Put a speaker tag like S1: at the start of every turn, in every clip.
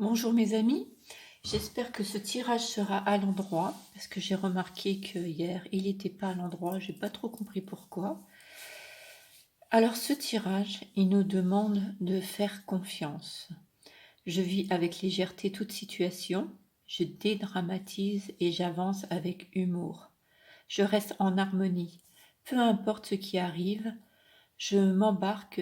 S1: Bonjour mes amis, j'espère que ce tirage sera à l'endroit, parce que j'ai remarqué que hier il n'était pas à l'endroit, j'ai pas trop compris pourquoi. Alors ce tirage, il nous demande de faire confiance. Je vis avec légèreté toute situation, je dédramatise et j'avance avec humour. Je reste en harmonie, peu importe ce qui arrive, je m'embarque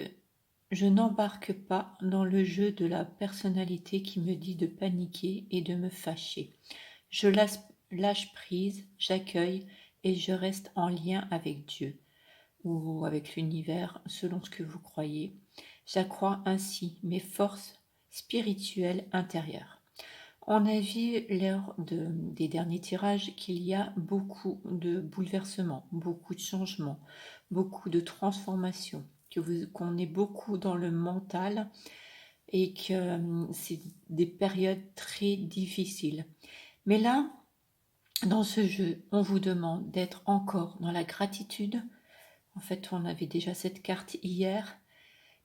S1: je n'embarque pas dans le jeu de la personnalité qui me dit de paniquer et de me fâcher. Je lâche prise, j'accueille et je reste en lien avec Dieu ou avec l'univers selon ce que vous croyez. J'accrois ainsi mes forces spirituelles intérieures. On a vu lors des derniers tirages qu'il y a beaucoup de bouleversements, beaucoup de changements, beaucoup de transformations, qu'on est beaucoup dans le mental et que c'est des périodes très difficiles. Mais là, dans ce jeu, on vous demande d'être encore dans la gratitude. En fait, on avait déjà cette carte hier,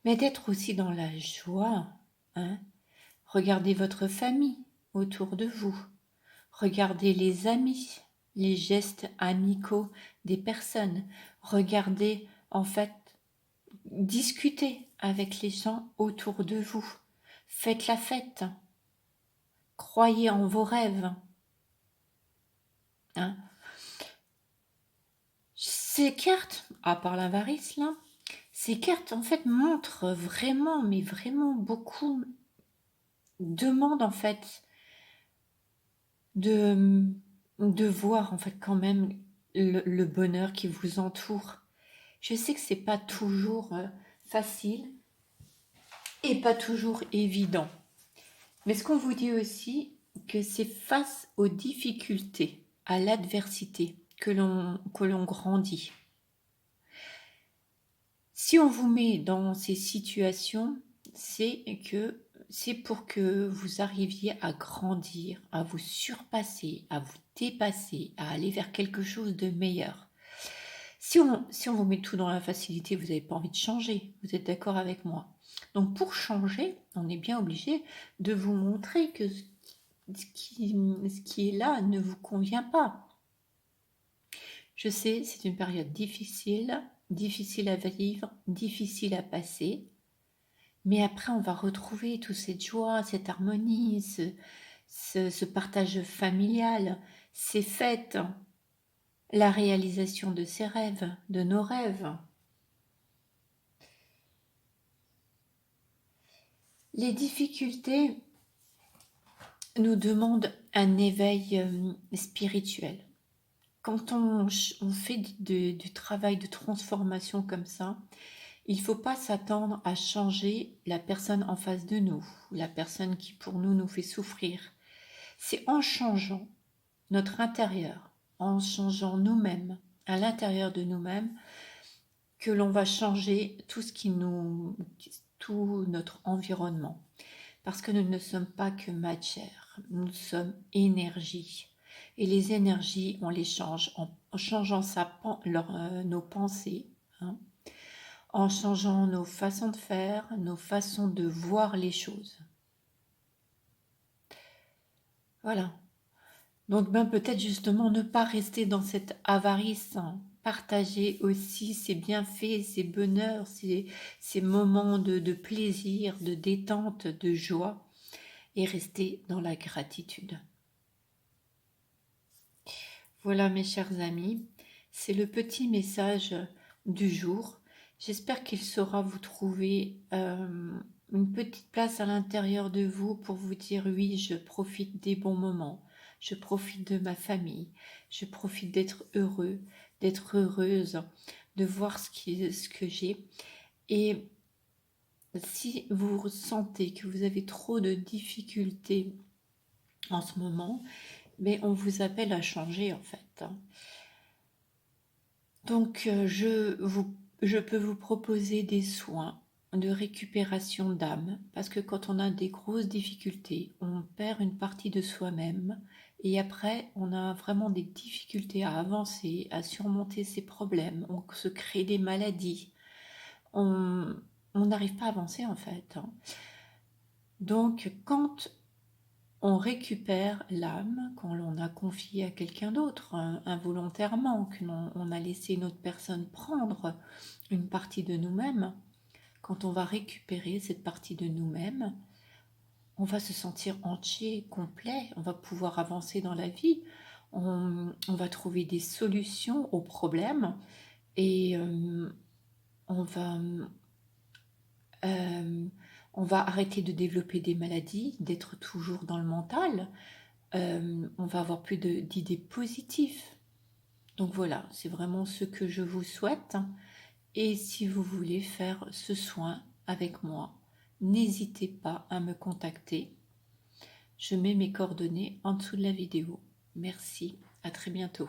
S1: mais d'être aussi dans la joie, hein. Regardez votre famille autour de vous. Regardez les amis, les gestes amicaux des personnes. Regardez, en fait, discutez avec les gens autour de vous. Faites la fête. Croyez en vos rêves, hein. Ces cartes, à part l'avarice là, ces cartes en fait montrent vraiment, mais vraiment beaucoup, demandent en fait de, de voir en fait quand même le bonheur qui vous entoure. Je sais que c'est pas toujours facile et pas toujours évident. Mais ce qu'on vous dit aussi, que c'est face aux difficultés, à l'adversité, que l'on grandit. Si on vous met dans ces situations, c'est pour que vous arriviez à grandir, à vous surpasser, à vous dépasser, à aller vers quelque chose de meilleur. Si on vous met tout dans la facilité, vous n'avez pas envie de changer. Vous êtes d'accord avec moi? Donc pour changer, on est bien obligé de vous montrer que ce qui est là ne vous convient pas. Je sais, c'est une période difficile, difficile à vivre, difficile à passer. Mais après, on va retrouver toute cette joie, cette harmonie, ce partage familial, ces fêtes, la réalisation de ses rêves, de nos rêves. Les difficultés nous demandent un éveil spirituel. Quand on fait du travail de transformation comme ça, il ne faut pas s'attendre à changer la personne en face de nous, la personne qui pour nous fait souffrir. C'est en changeant notre intérieur, en changeant nous-mêmes, à l'intérieur de nous-mêmes, que l'on va changer tout notre environnement. Parce que nous ne sommes pas que matière, nous sommes énergie. Et les énergies, on les change en changeant nos pensées, hein, en changeant nos façons de faire, nos façons de voir les choses. Voilà. Donc peut-être justement ne pas rester dans cette avarice, hein. Partager aussi ses bienfaits, ses bonheurs, ces moments de plaisir, de détente, de joie, et rester dans la gratitude. Voilà mes chers amis, c'est le petit message du jour. J'espère qu'il saura vous trouver une petite place à l'intérieur de vous pour vous dire oui, je profite des bons moments, je profite de ma famille, je profite d'être heureux, d'être heureuse, de voir ce que j'ai. Et si vous ressentez que vous avez trop de difficultés en ce moment, mais on vous appelle à changer en fait, hein. Donc, je peux vous proposer des soins de récupération d'âme, parce que quand on a des grosses difficultés, on perd une partie de soi-même, et après, on a vraiment des difficultés à avancer, à surmonter ses problèmes, on se crée des maladies, on n'arrive pas à avancer en fait, hein. Donc, quand on récupère l'âme quand l'on a confié à quelqu'un d'autre, involontairement, que on a laissé une autre personne prendre une partie de nous-mêmes. Quand on va récupérer cette partie de nous-mêmes, on va se sentir entier, complet, on va pouvoir avancer dans la vie, on va trouver des solutions aux problèmes et on va, euh, on va arrêter de développer des maladies, d'être toujours dans le mental, on va avoir plus d'idées positives. Donc voilà, c'est vraiment ce que je vous souhaite. Et si vous voulez faire ce soin avec moi, n'hésitez pas à me contacter. Je mets mes coordonnées en dessous de la vidéo. Merci, à très bientôt.